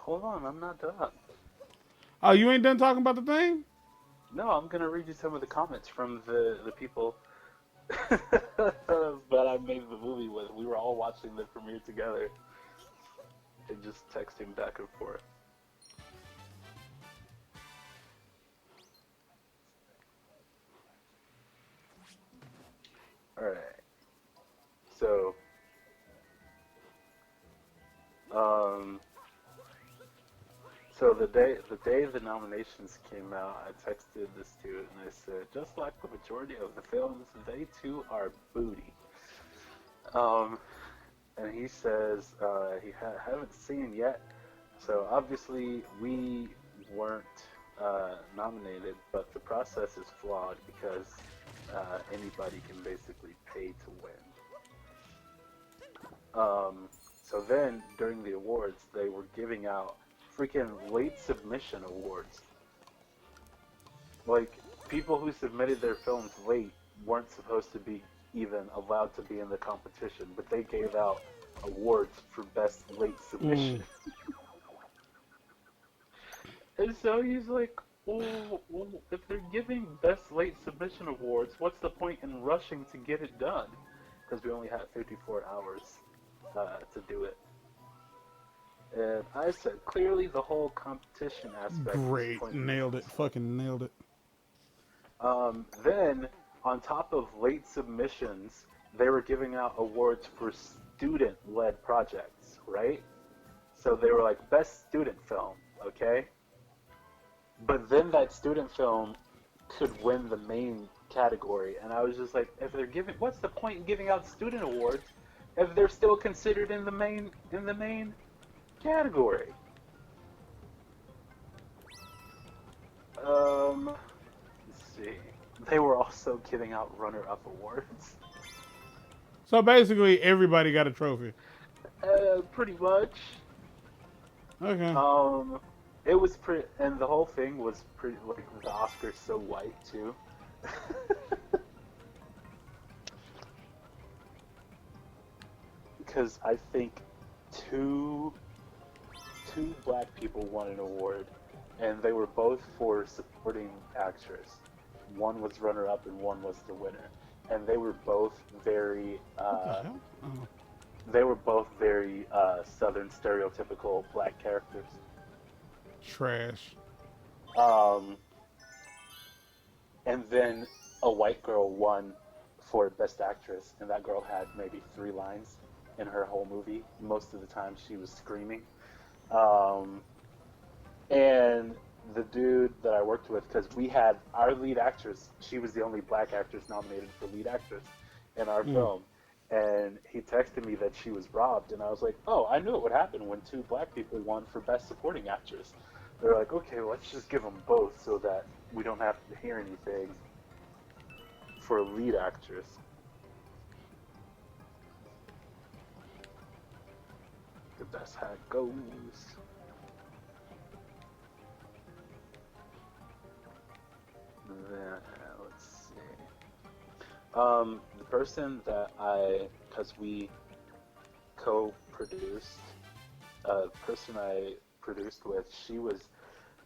Hold on, I'm not done. Oh, you ain't done talking about the thing? No, I'm gonna read you some of the comments from the people that I made the movie with. We were all watching the premiere together and just texting back and forth. All right. So, um, so the day the nominations came out, I texted this dude and I said, just like the majority of the films, they too are booty. Um, and he says haven't seen yet. So obviously we weren't nominated, but the process is flawed because anybody can basically pay to win. Um, so then during the awards, they were giving out freaking late submission awards. Like people who submitted their films late weren't supposed to be even allowed to be in the competition, but they gave out awards for best late Mm. submission. And so he's like, well, if they're giving best late submission awards, what's the point in rushing to get it done? Because we only had 54 hours to do it. And I said, clearly the whole competition aspect is Great. pointless. Nailed it. Fucking nailed it. Then, on top of late submissions, they were giving out awards for student led projects, right? So they were like, best student film, okay? But then that student film could win the main category, and I was just like, if they're giving, what's the point in giving out student awards if they're still considered in the main category? Let's see. They were also giving out runner-up awards. So basically, everybody got a trophy. Pretty much. Okay. Um, it was pretty, and the whole thing was pretty like the Oscars so white too. Because I think two two black people won an award, and they were both for supporting actress. One was runner up, and one was the winner, and they were both very What the hell? Oh. Southern stereotypical black characters. Trash. Um, and then a white girl won for best actress, and that girl had maybe 3 lines in her whole movie. Most of the time, she was screaming. Um, and the dude that I worked with, because we had our lead actress, she was the only black actress nominated for lead actress in our Mm. film. And he texted me that she was robbed, and I was like, "Oh, I knew it would happen when two black people won for best supporting actress." They're like, "Okay, well, let's just give them both so that we don't have to hear anything for lead actress." That's how it goes. Then let's see. The person that because we co-produced, the person I produced with, she was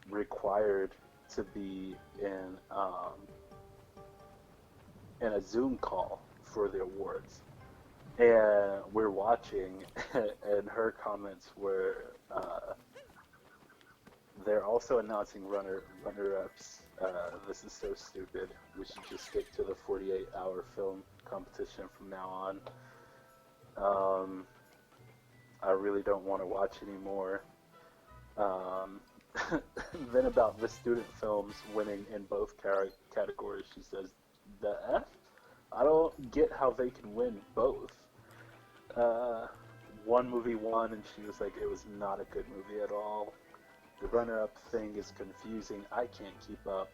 required to be in a Zoom call for the awards, and we're watching, and her comments were, they're also announcing runner-ups. This is so stupid. We should just stick to the 48-hour film competition from now on. Um, I really don't want to watch anymore. Um, then about the student films winning in both categories, she says, "The F? I don't get how they can win both." Uh, one movie won, and she was like, "It was not a good movie at all. The runner-up thing is confusing. I can't keep up."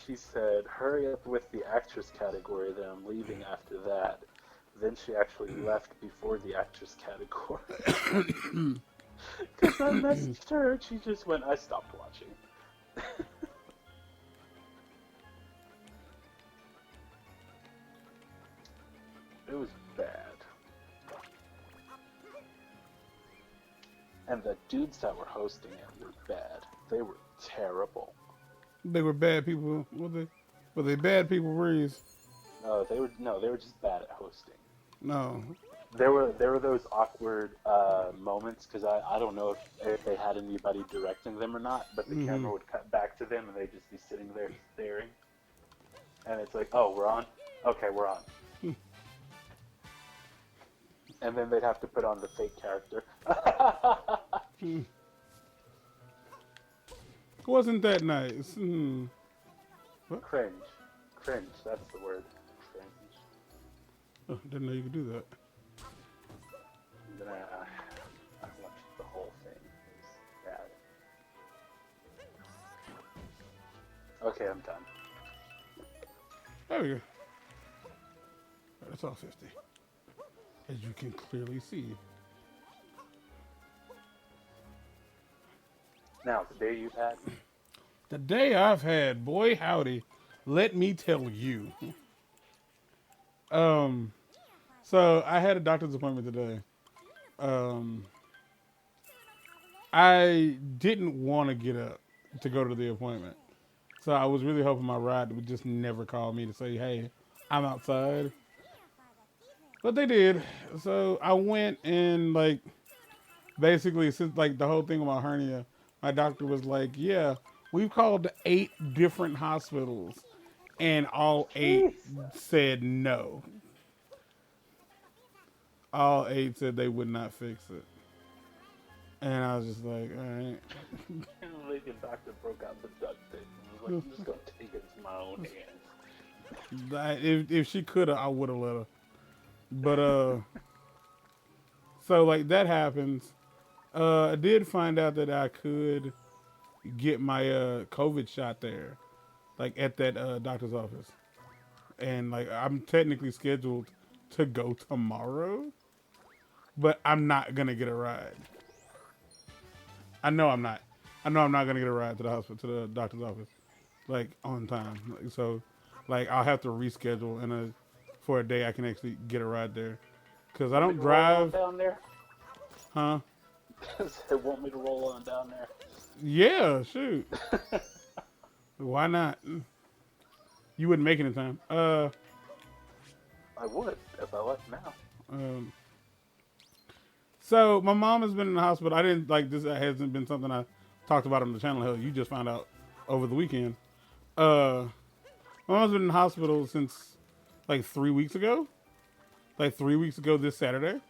She said, "Hurry up with the actress category, then I'm leaving after that." Then she actually left before the actress category. Because I messaged her and she just went, "I stopped watching." It was bad. And the dudes that were hosting it were bad. They were terrible. They were bad people. Were they bad people, Reese? They were just bad at hosting. No. There were those awkward moments because I don't know if they had anybody directing them or not, but the camera would cut back to them and they'd just be sitting there staring. And it's like, oh, we're on? Okay, we're on. And then they'd have to put on the fake character. Wasn't that nice? What? Cringe. Cringe, that's the word. Cringe. Oh, didn't know you could do that. And then I watched the whole thing. It was bad. Okay, I'm done. There we go. That's all 50. As you can clearly see. Now, the day you've had? The day I've had, boy howdy, let me tell you. So I had a doctor's appointment today. I didn't want to get up to go to the appointment. So I was really hoping my ride would just never call me to say, hey, I'm outside. But they did. So I went and basically since the whole thing with my hernia, my doctor was like, yeah, we've called 8 different hospitals and all 8 said no. All 8 said they would not fix it. And I was just like, all right. The doctor broke out the duct tape and was like, I'm just going to take it into my own hands. If she could have, I would have let her. But, so that happens. I did find out that I could get my COVID shot there, at that doctor's office. And, I'm technically scheduled to go tomorrow, but I'm not going to get a ride. I know I'm not. I know I'm not going to get a ride to the hospital, to the doctor's office, on time. So, I'll have to reschedule for a day I can actually get a ride there. Because I don't drive. Down there? Huh? They want me to roll on down there. Yeah, shoot. Why not? You wouldn't make it in time. I would if I left now. So my mom has been in the hospital. I didn't this. Hasn't been something I talked about on the channel. Hell, you just found out over the weekend. My mom's been in the hospital since 3 weeks ago. 3 weeks ago this Saturday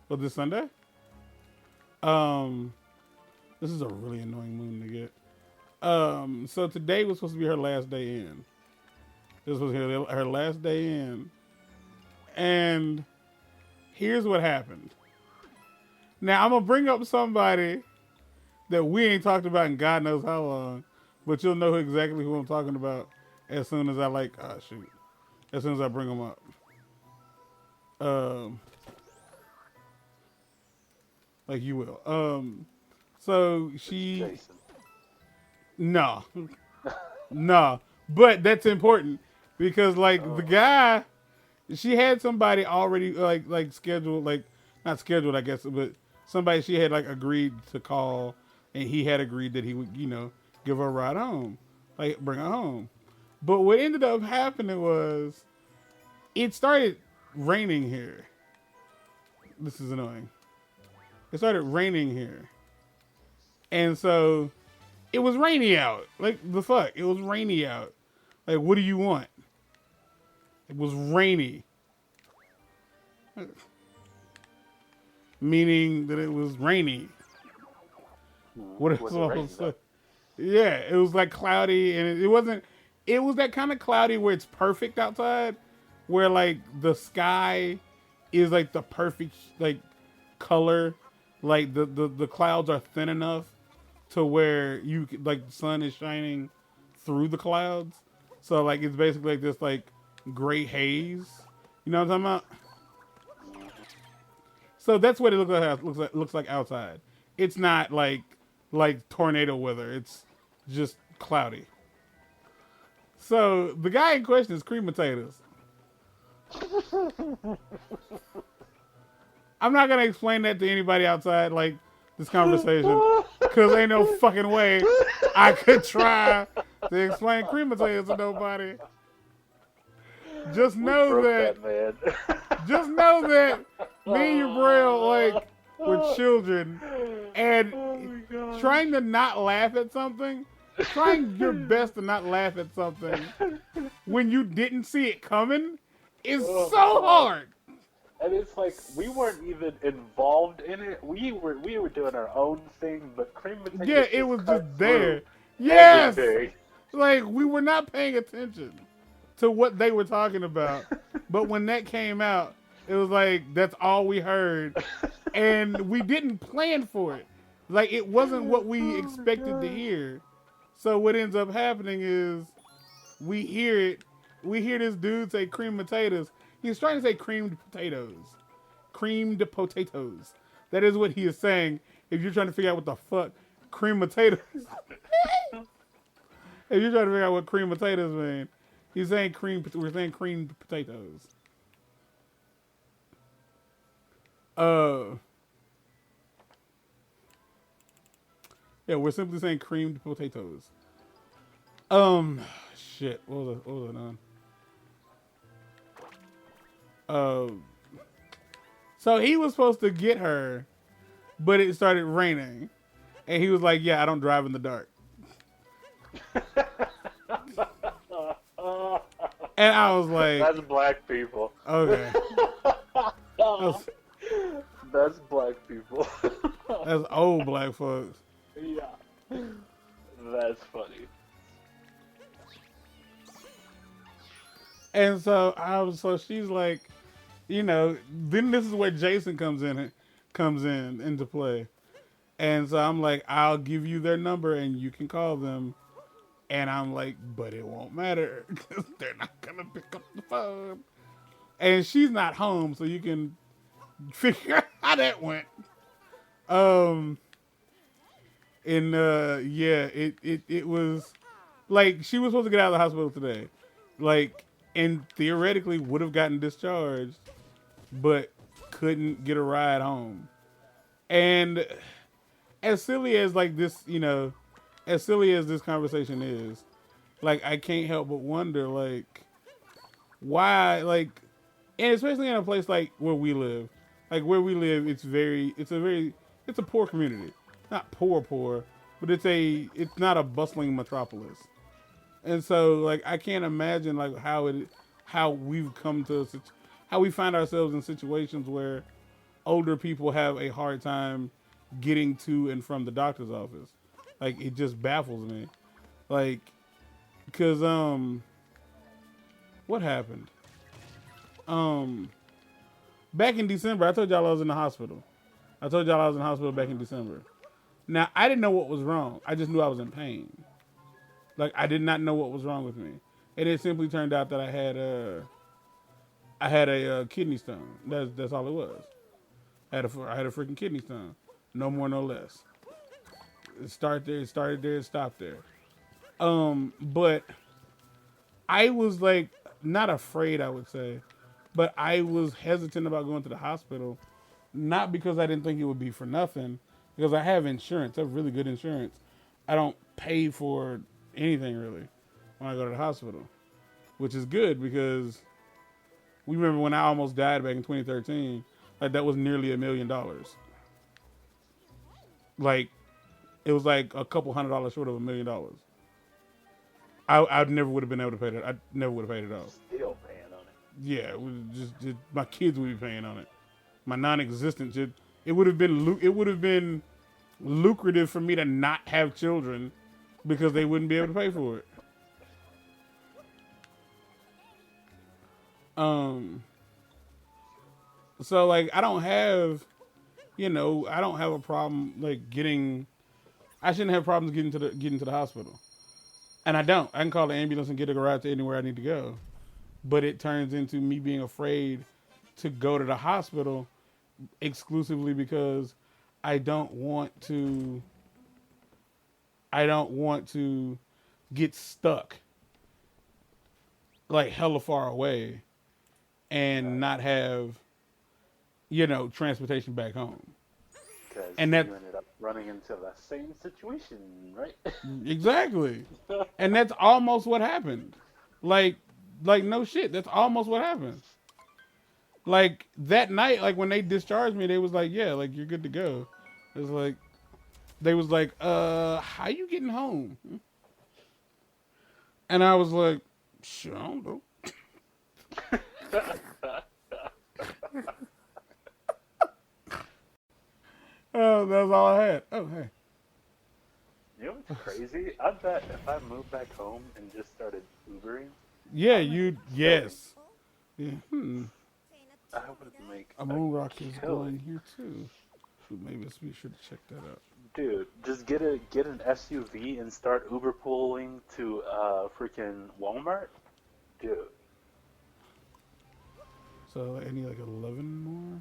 or this Sunday. This is a really annoying moon to get. So today was supposed to be her last day in. This was her last day in. And here's what happened. Now, I'm going to bring up somebody that we ain't talked about in God knows how long, but you'll know exactly who I'm talking about as soon as as soon as I bring them up. You will. So she... Jason. No. No. But that's important because, the guy, she had somebody already, scheduled, not scheduled, I guess, but somebody she had, agreed to call, and he had agreed that he would, give her a ride home, bring her home. But what ended up happening was it started raining here. This is annoying. It started raining here. And so it was rainy out. The fuck? It was rainy out. What do you want? It was rainy. Meaning that it was rainy. What Was it rainy, though? Yeah, it was cloudy, and it wasn't. It was that kind of cloudy where it's perfect outside, where the sky is the perfect color, the clouds are thin enough to where you the sun is shining through the clouds, so it's basically this gray haze. You know what I'm talking about? So that's what it looks like outside. It's not like tornado weather. It's just cloudy. So the guy in question is cream potatoes. I'm not gonna explain that to anybody outside. this conversation because ain't no fucking way I could try to explain cream potatoes to nobody. Just We know broke that. man. Just know that me and your braille like were children, and Oh my God. trying to not laugh at something, trying your best to not laugh at something when you didn't see it coming is Oh, so God. hard. And it's like we weren't even involved in it. We were doing our own thing, but cream potatoes Yeah, it was cut just through there. Yes, everything. like we were not paying attention to what they were talking about, but when that came out, it was like that's all we heard, and we didn't plan for it. Like it wasn't what we expected to hear. So what ends up happening is we hear it. We hear this dude say cream potatoes. He's trying to say creamed potatoes. Creamed potatoes. That is what he is saying. If you're trying to figure out what the fuck cream potatoes. If you're trying to figure out what cream potatoes mean, he's saying cream. We're saying creamed potatoes. Yeah, we're simply saying creamed potatoes. Shit. What was it on? So he was supposed to get her, but it started raining, and he was like, "Yeah, I don't drive in the dark." And I was like, That's black people. "Okay, That's black people. that's old black folks." Yeah. That's funny. And so she's like, then this is where Jason comes in into play. And so I'm like, I'll give you their number and you can call them. And I'm like, but it won't matter because they're not gonna pick up the phone. And she's not home, so you can figure out how that went. It was like she was supposed to get out of the hospital today, like, and theoretically would have gotten discharged, but couldn't get a ride home. And as silly as like this, as silly as this conversation is, like I can't help but wonder, like, why, like, and especially in a place like where we live, it's a poor community, not poor, but it's not a bustling metropolis, and so like I can't imagine like how we've come to how we find ourselves in situations where older people have a hard time getting to and from the doctor's office. Like it just baffles me. Like, cause what happened? Back in December, I told y'all I was in the hospital. Back in December. Now I didn't know what was wrong. I just knew I was in pain. Like I did not know what was wrong with me, and it simply turned out that I had a kidney stone. That's all it was. I had a freaking kidney stone. No more, no less. It started there, it stopped there. But I was like not afraid, I would say, but I was hesitant about going to the hospital, not because I didn't think it would be for nothing, because I have insurance. I have really good insurance. I don't pay for anything really when I go to the hospital, which is good because we remember when I almost died back in 2013. Like that was nearly $1 million. Like it was like a couple $100 short of $1 million. I never would have been able to pay that. I never would have paid it off. Still paying on it. Yeah, just my kids would be paying on it. My non-existent it would have been lucrative for me to not have children because they wouldn't be able to pay for it. So like I don't have a problem like I shouldn't have problems getting to the hospital. And I don't. I can call the ambulance and get a ride to anywhere I need to go. But it turns into me being afraid to go to the hospital exclusively because I don't want to get stuck like hella far away and not have transportation back home. Because And that you ended up running into the same situation, right? exactly. And that's almost what happened. Like like no shit, that's almost what happened. Like that night, like when they discharged me, they was like, yeah, like you're good to go. It was like they was like, how you getting home? And I was like, sure, I don't know. Oh, that's all I had. Oh, hey. You know what's crazy? I bet if I moved back home and just started Ubering, Yeah, I would make you, a killing. yes. Yeah, hmm. I would make A a moon rock is killing. glowing here too. Shoot, maybe let's be sure to check that out. Dude, just get an SUV and start Uber pooling to freaking Walmart. Dude, So I need like 11 more.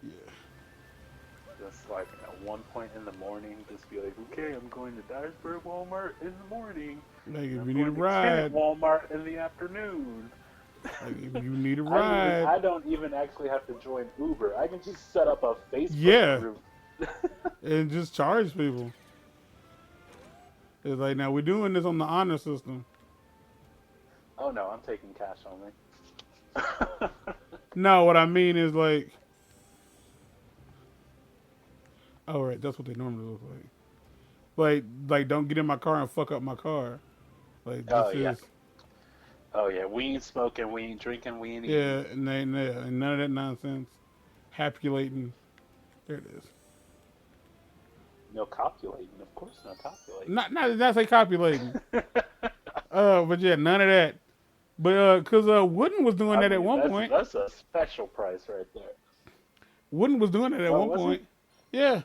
Yeah. just like at one point in the morning, just be like, okay, I'm going to Dyersburg Walmart in the morning, Like and if I'm you need a going to Kennett ride, Walmart in the afternoon. like if you need a ride, I don't even actually have to join Uber. I can just set up a Facebook yeah, group. and just charge people. It's like now we're doing this on the honor system. Oh no, I'm taking cash only. No, what I mean is like, oh right, that's what they normally look like. Like don't get in my car and fuck up my car. Like Oh this yeah. is Oh yeah. We ain't smoking. We ain't drinking. We ain't eating. yeah, and none of that nonsense. Hapulating. There it is. No copulating. Of course, no copulating. Not say copulating. But yeah, none of that. But cause Wooden was doing I that at mean, one point. that's a special price right there. Wooden was doing it at Oh, one was he? point. Yeah,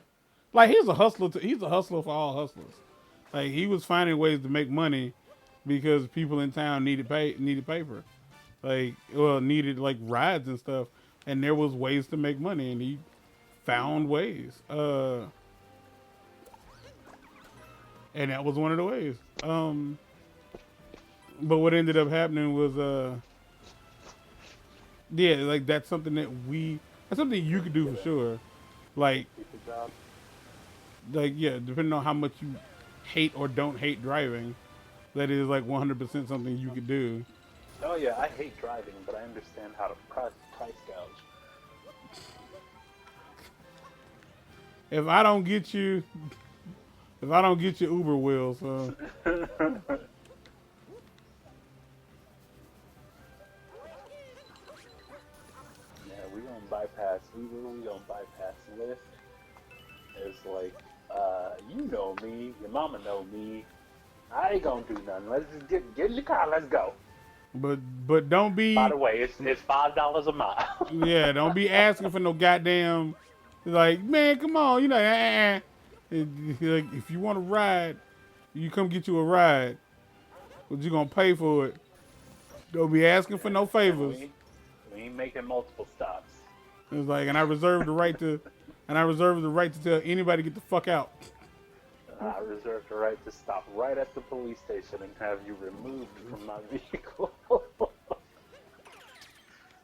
like he's a hustler. He's a hustler for all hustlers. Like he was finding ways to make money because people in town needed paper. Like well needed like rides and stuff, and there was ways to make money, and he found ways. And that was one of the ways. But what ended up happening was yeah, like that's something you could do Get for a sure. Like people job. yeah, depending on how much you hate or don't hate driving, that is like 100% something you could do. Oh yeah, I hate driving, but I understand how to price gouge. If I don't get you, if I don't get your Uber wheel, so Yeah, we gonna bypass Uber. We gonna bypass Lyft. It's like, you know me. Your mama know me. I ain't gonna do nothing. Let's just get in the car. Let's go. but don't By be the way, it's $5 a mile. yeah, don't be asking for no goddamn like man, come on, you know, like if you want to ride, you come get you a ride, but you gonna pay for it. Don't be asking for no and favors. we ain't making multiple stops. It's like, and I reserve the right to, tell anybody to get the fuck out. I reserve the right to stop right at the police station and have you removed from my vehicle.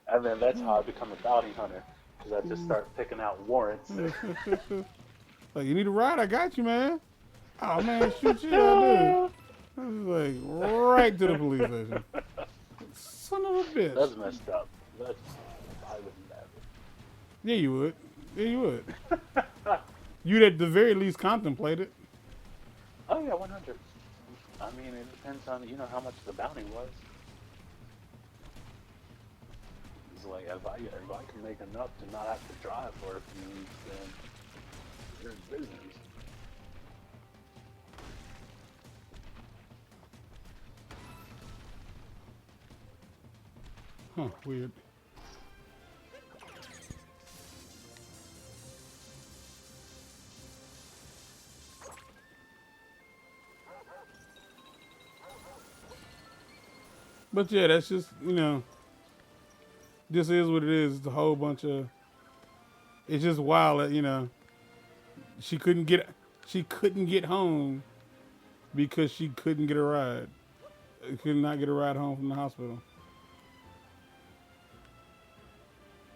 And then that's how I become a bounty hunter, because I just start picking out warrants. Like, you need a ride? I got you, man. Oh man, shoot you, I do. I was like, right to the police station. Son of a bitch. That's messed up. That's, I wouldn't have it. Yeah, you would. Yeah, you would. You'd at the very least contemplate it. Oh yeah, 100. I mean, it depends on how much the bounty was. It's like if I can make enough to not have to drive for a few weeks, then you're in business. Huh, weird. But yeah, that's just, this is what it is. It's a whole bunch of, it's just wild that, she couldn't get home because she couldn't get a ride. Could not get a ride home from the hospital.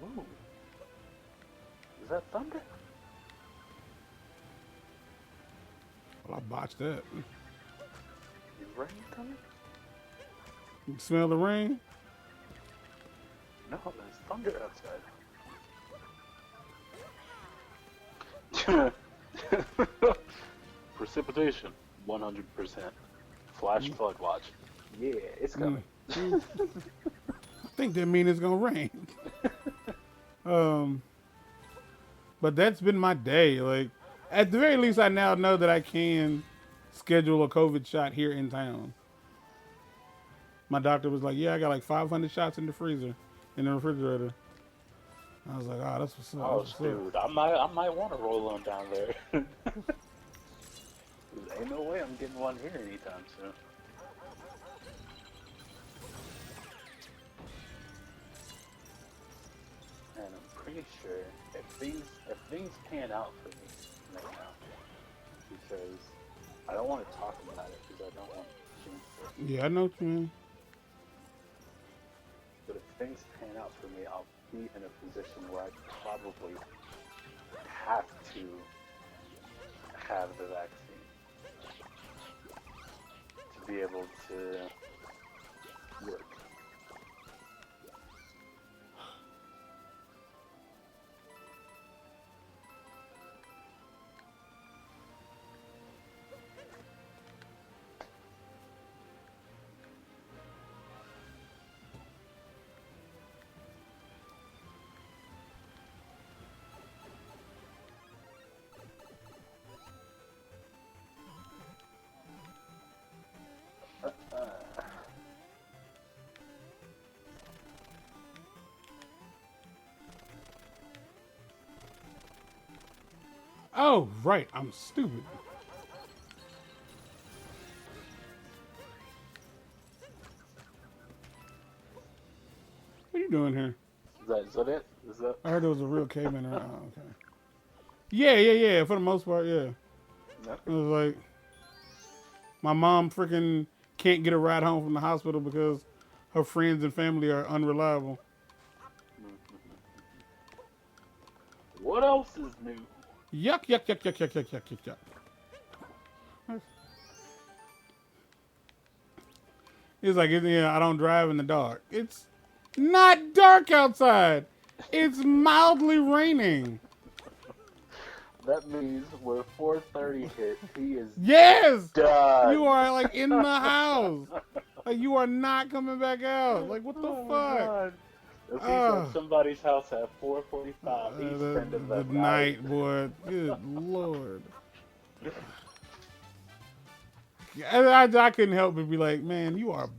Ooh. Is that thunder? Well, I botched that. Is rain coming? You smell the rain? No, there's thunder outside. Precipitation, 100%. Flash flood watch. Yeah, it's coming. I think that means it's gonna rain. Um, but that's been my day. Like, at the very least, I now know that I can schedule a COVID shot here in town. My doctor was like, "Yeah, I got like 500 shots in the freezer, in the refrigerator." I was like, "Oh, that's what's up." Oh, That's what's up. dude, I might want to roll on down there. Ain't no way I'm getting one here anytime soon. And I'm pretty sure if things pan out for me right now, because I don't want to talk about it because I don't want to jinx it. Yeah, I know what you mean. But if things pan out for me, I'll be in a position where I probably have to have the vaccine to be able to work. Oh, right. I'm stupid. What are you doing here? Is that it? Is that? I heard there was a real caveman around. Oh, okay. Yeah. For the most part, yeah. No. It was like my mom freaking can't get a ride home from the hospital because her friends and family are unreliable. What else is new? Yuck. It's like, yeah, I don't drive in the dark. It's not dark outside. It's mildly raining. That means when 4:30 hit, he is Yes! done. You are like in the house. Like you are not coming back out. Like what the fuck? God. If he's at somebody's house at 4:45, he's spending the night. Boy. Good lord. I couldn't help but be like, man, you are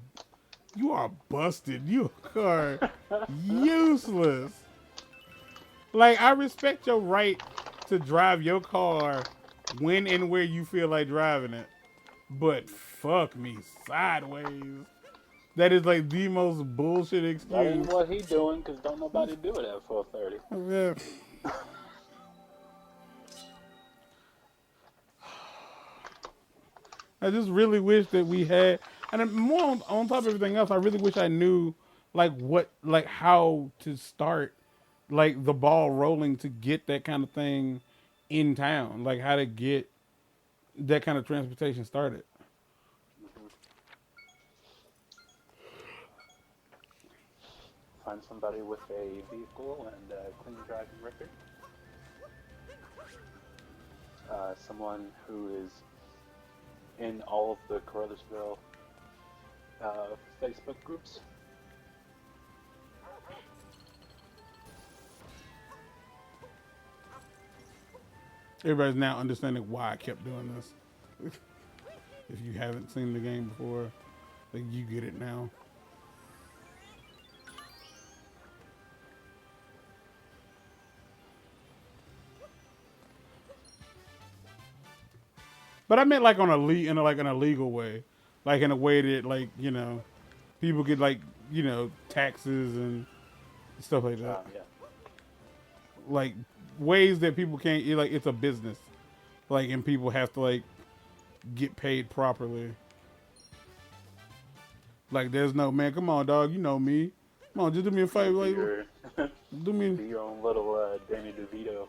busted. You are useless. Like I respect your right to drive your car when and where you feel like driving it, but fuck me sideways. That is like the most bullshit excuse. That ain't what he doing, because don't nobody do it at 4:30. Yeah. I just really wish that we had, and then more on top of everything else, I really wish I knew like how to start like the ball rolling to get that kind of thing in town, like how to get that kind of transportation started. Find somebody with a vehicle and a clean driving record. Someone who is in all of the Caruthersville Facebook groups. Everybody's now understanding why I kept doing this. If you haven't seen the game before, like you get it now. But I meant like on in a legal way, like in a way that like people get like taxes and stuff like that. Yeah. Like ways that people can't like it's a business, like and people have to like get paid properly. Like there's no man, come on dog, you know me. Come on, just do me a favor, like do me. Be your own little Danny DeVito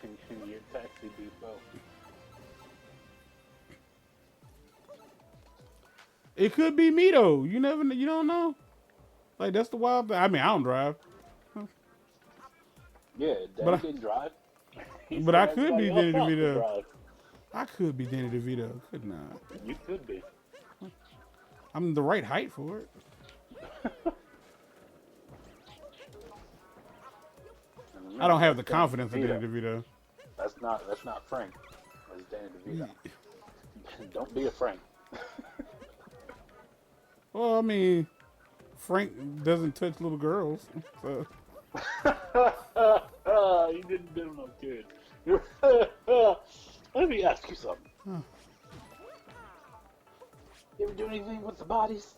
in your taxi depot. It could be me though. You never, you don't know. Like that's the wild thing. I mean, I don't drive, Yeah, but Daddy can drive. He but sent I could everybody be else Danny out to DeVito. drive. I could be Danny DeVito, couldn't I? You could be. I'm the right height for it. I don't have the That's Danny confidence of Danny DeVito. DeVito. That's not Frank. That's Danny DeVito. Don't be a Frank. Well, I mean, Frank doesn't touch little girls, so You didn't do no good. Let me ask you something. You ever do anything with the bodies?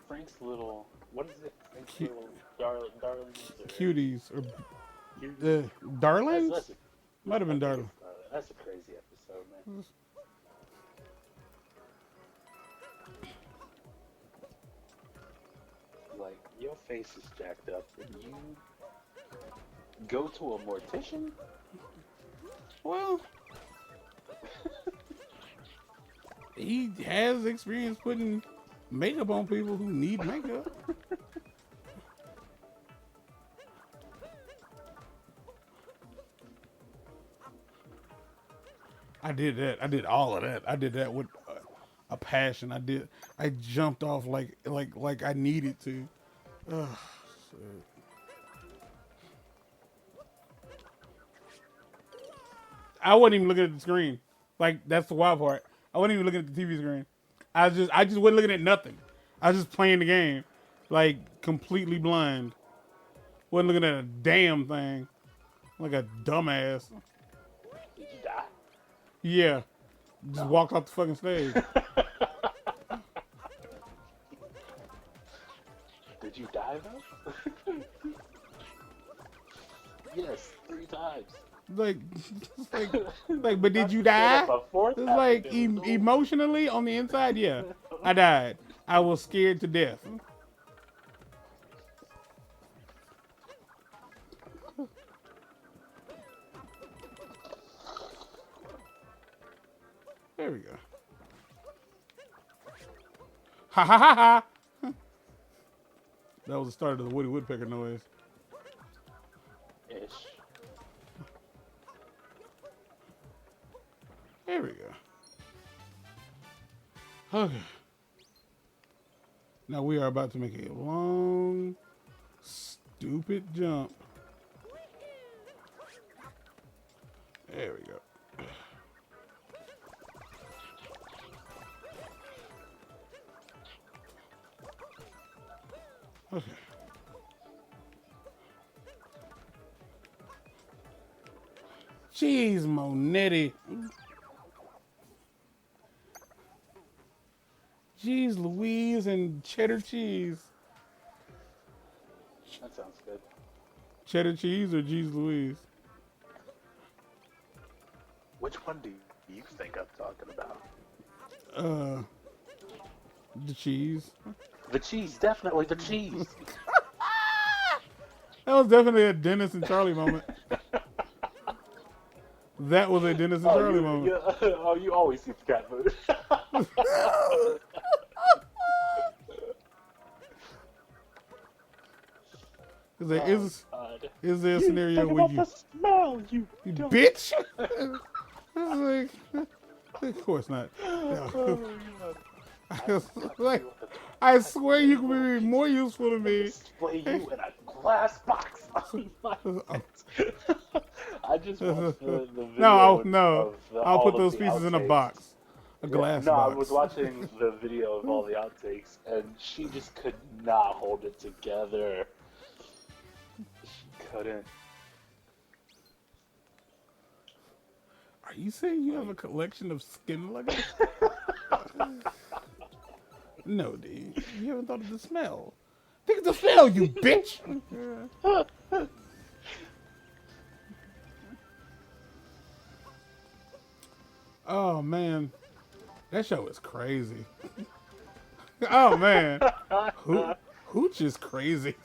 Frank's little, what is it? Frank's little darlings? cuties or Cuties? darlings. That's Might have been darling. That's a crazy episode, man. Like, your face is jacked up, and you go to a mortician? Well, he has experience putting makeup on people who need makeup. I did that. I did all of that. I did that with a passion. I jumped off like I needed to. Ugh, shit. I wasn't even looking at the screen. Like that's the wild part. I wasn't even looking at the TV screen. I just wasn't looking at nothing. I was just playing the game, like completely blind. Wasn't looking at a damn thing, like a dumbass. Did you die? Yeah, just walked off the fucking stage. Did you die though? Yes, 3 times. like, but did you die? It's like emotionally on the inside, yeah, I died. I was scared to death. There we go. Ha ha ha ha. That was the start of the Woody Woodpecker noise. Ish. There we go. Okay. Now we are about to make a long, stupid jump. There we go. Okay. Jeez, Monetti. Jeez Louise and cheddar cheese. That sounds good. Cheddar cheese or Jeez Louise? Which one do you think I'm talking about? The cheese. The cheese, definitely the cheese. That was definitely a Dennis and Charlie moment. That was a Dennis and Charlie moment. Oh, you always see the cat food. Is there a scenario where you... The smell, you bitch? I was like, of course not. No. Like, I swear you can be more useful to me. Display you in a glass box. I just watched the video. I'll put those pieces in a box. A glass box. I was watching the video of all the outtakes, and she just could not hold it together. She couldn't. Are you saying you have a collection of skin nuggets? No, dude. You haven't thought of the smell. Think of the smell, you bitch! Oh, man. That show is crazy. Oh man, Hooch is crazy.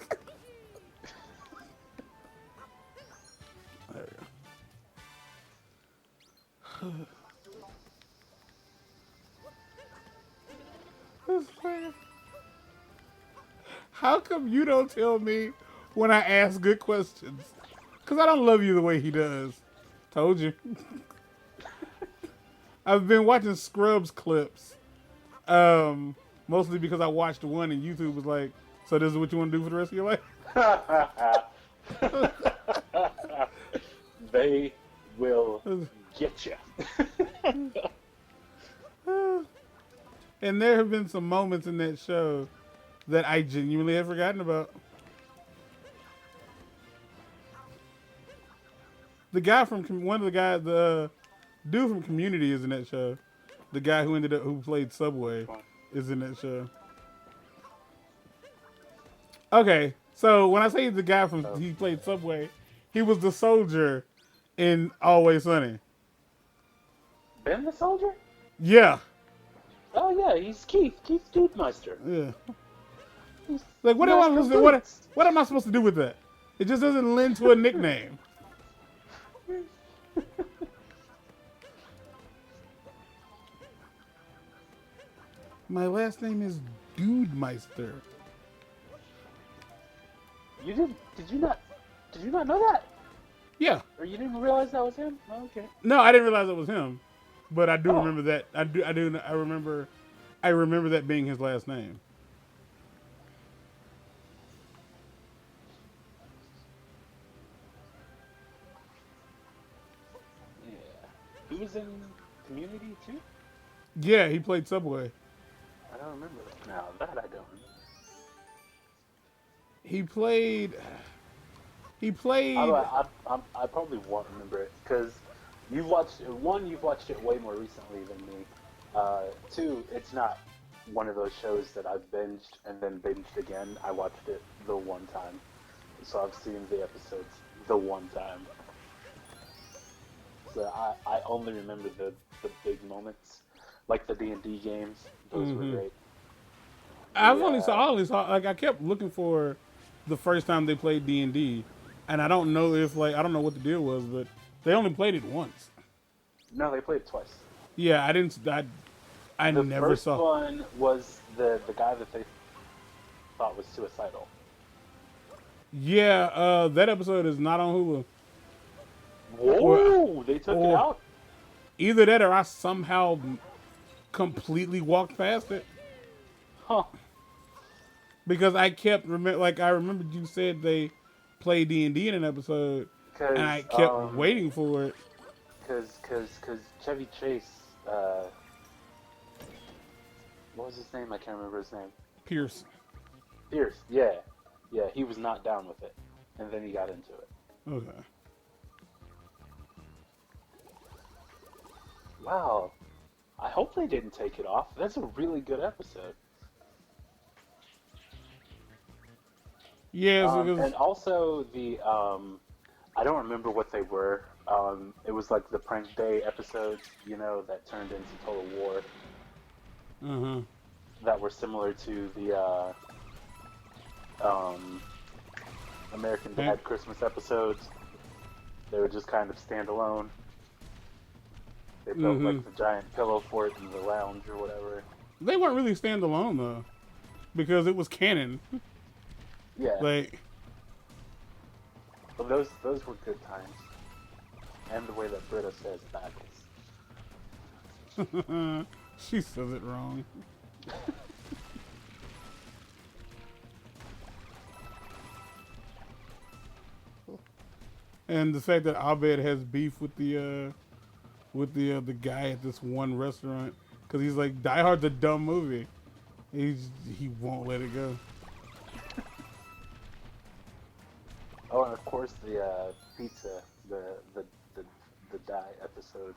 There we go. How come you don't tell me when I ask good questions? Because I don't love you the way he does. Told you. I've been watching Scrubs clips. Mostly because I watched one and YouTube was like, so this is what you want to do for the rest of your life? They will get you. And there have been some moments in that show that I genuinely have forgotten about. The guy from one of the guys, the dude from Community is in that show. The guy who played Subway is in that show. Okay, so when I say the guy he played Subway, he was the soldier in Always Sunny. Ben the soldier? Yeah. Oh yeah, he's Keith Dudemeister. Yeah. Like what am I supposed to do with that? It just doesn't lend to a nickname. My last name is Dudemeister. Did you not know that? Yeah. Or you didn't realize that was him? Oh, okay. No, I didn't realize it was him. But I do remember that. I remember that being his last name. Yeah. He was in Community too? Yeah, he played Subway. I don't remember. No, that I don't remember. He played. I probably won't remember it because you've watched it way more recently than me. Two, it's not one of those shows that I've binged and then binged again. I watched it the one time, so I've seen the episodes the one time. So I only remember the big moments, like the D&D games. Those were great. I only saw like I kept looking for the first time they played D&D, and I don't know I don't know what the deal was, but they only played it once. No, they played it twice. Yeah, I didn't. I never saw. The first one was the guy that they thought was suicidal. Yeah, that episode is not on Hulu. Whoa! They took it out? Either that or I somehow completely walked past it. Huh. Because I kept I remembered you said they played D&D in an episode, and I kept waiting for it. Because Chevy Chase, what was his name? I can't remember his name. Pierce, yeah, he was not down with it, and then he got into it. Okay. Wow, I hope they didn't take it off. That's a really good episode. Yeah, and also the I don't remember what they were. It was like the prank day episodes, that turned into Total War. That were similar to the American Dad Christmas episodes. They were just kind of standalone. They built like the giant pillow fort in the lounge or whatever. They weren't really standalone though, because it was canon. Yeah. Like, well, those were good times, and the way that Britta says backwards. She says it wrong. And the fact that Abed has beef with the guy at this one restaurant because he's like, Die Hard's a dumb movie. He won't let it go. Oh, and of course the pizza, the die episode.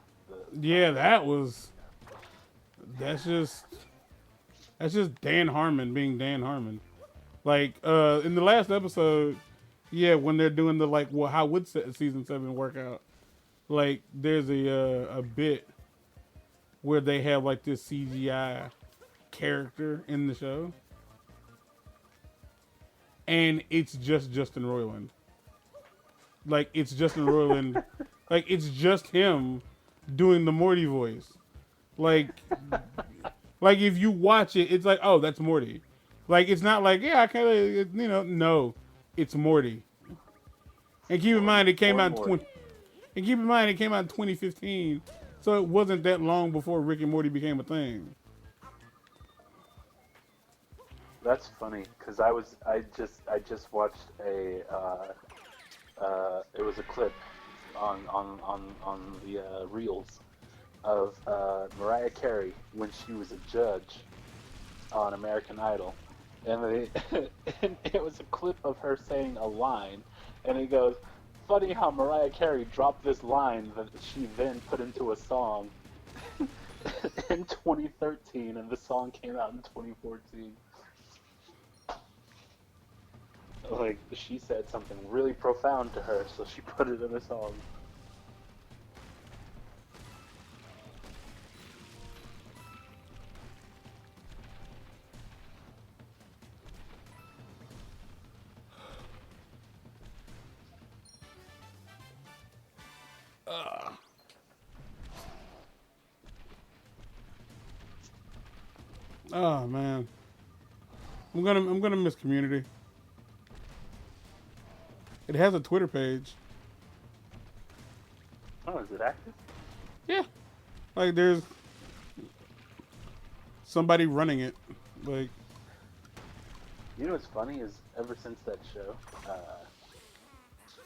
That's just Dan Harmon being Dan Harmon. Like in the last episode, when they're doing the how would season 7 work out? Like there's a bit where they have like this CGI character in the show, and it's just Justin Roiland. Like it's Justin Roiland, like it's just him doing the Morty voice. Like, like if you watch it, it's like, oh, that's Morty. Like it's not like, yeah, I kind of, no, it's Morty. And keep in mind it came Or out Morty. and keep in mind it came out in 2015, so it wasn't that long before Rick and Morty became a thing. That's funny because I just watched it was a clip on the reels of Mariah Carey when she was a judge on American Idol, and and it was a clip of her saying a line, and it goes, "Funny how Mariah Carey dropped this line that she then put into a song in 2013, and the song came out in 2014." Like she said something really profound to her, so she put it in a song. Oh man, I'm gonna miss Community. It has a Twitter page. Oh, is it active? Yeah, like there's somebody running it. Like, You know what's funny is ever since that show,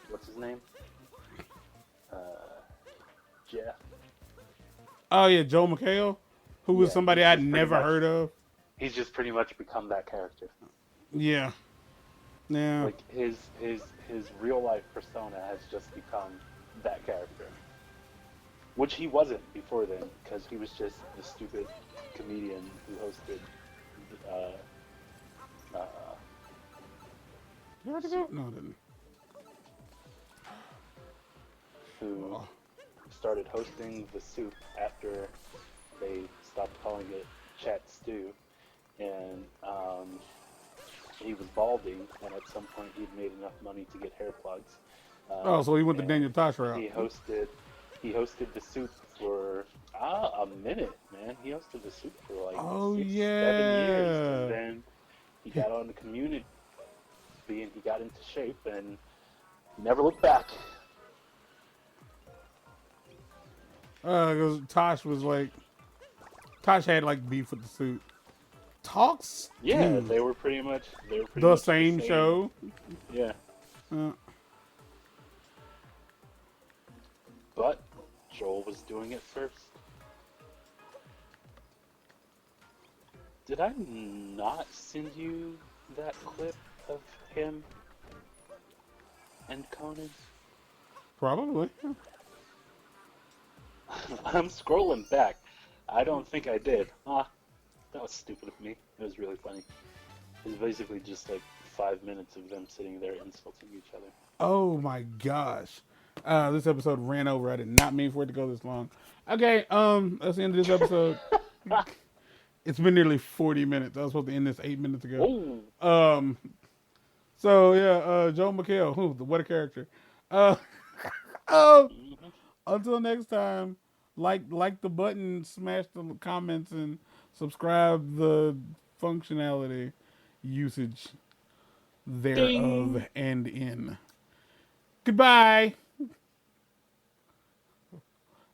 what's his name? Uh, Jeff. oh yeah, Joel McHale, who was Yeah, somebody I'd never heard of. he's just pretty much become that character. Yeah, yeah. Like his real life persona has just become that character, which he wasn't before then, because he was just the stupid comedian who hosted. Uh, uh, You ready to go? No, I didn't. who Oh. started hosting The Soup after they stopped calling it Chat Stew, and he was balding, and at some point he'd made enough money to get hair plugs. Oh, so he went the And Daniel Tosh route. he hosted The Soup for a minute, man. He hosted The Soup for like Oh 6, 7 years, yeah. and then he got on the Community, and he got into shape, and he never looked back. Because Tosh had like beef with the suit. Talks. Yeah, they were pretty much The same show. Yeah, Uh, but Joel was doing it first. Did I not send you that clip of him and Conan? probably. I'm scrolling back. I don't think I did. That was stupid of me. It was really funny. It was basically just like 5 minutes of them sitting there insulting each other. Oh my gosh. This episode ran over. I did not mean for it to go this long. Okay, that's the end of this episode. It's been nearly 40 minutes. I was supposed to end this 8 minutes ago. Oh, So yeah, Joel McHale, what a character. Uh, oh, until next time, like the button, smash the comments, and subscribe the functionality usage thereof ding! and in. Goodbye.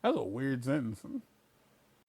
That was a weird sentence.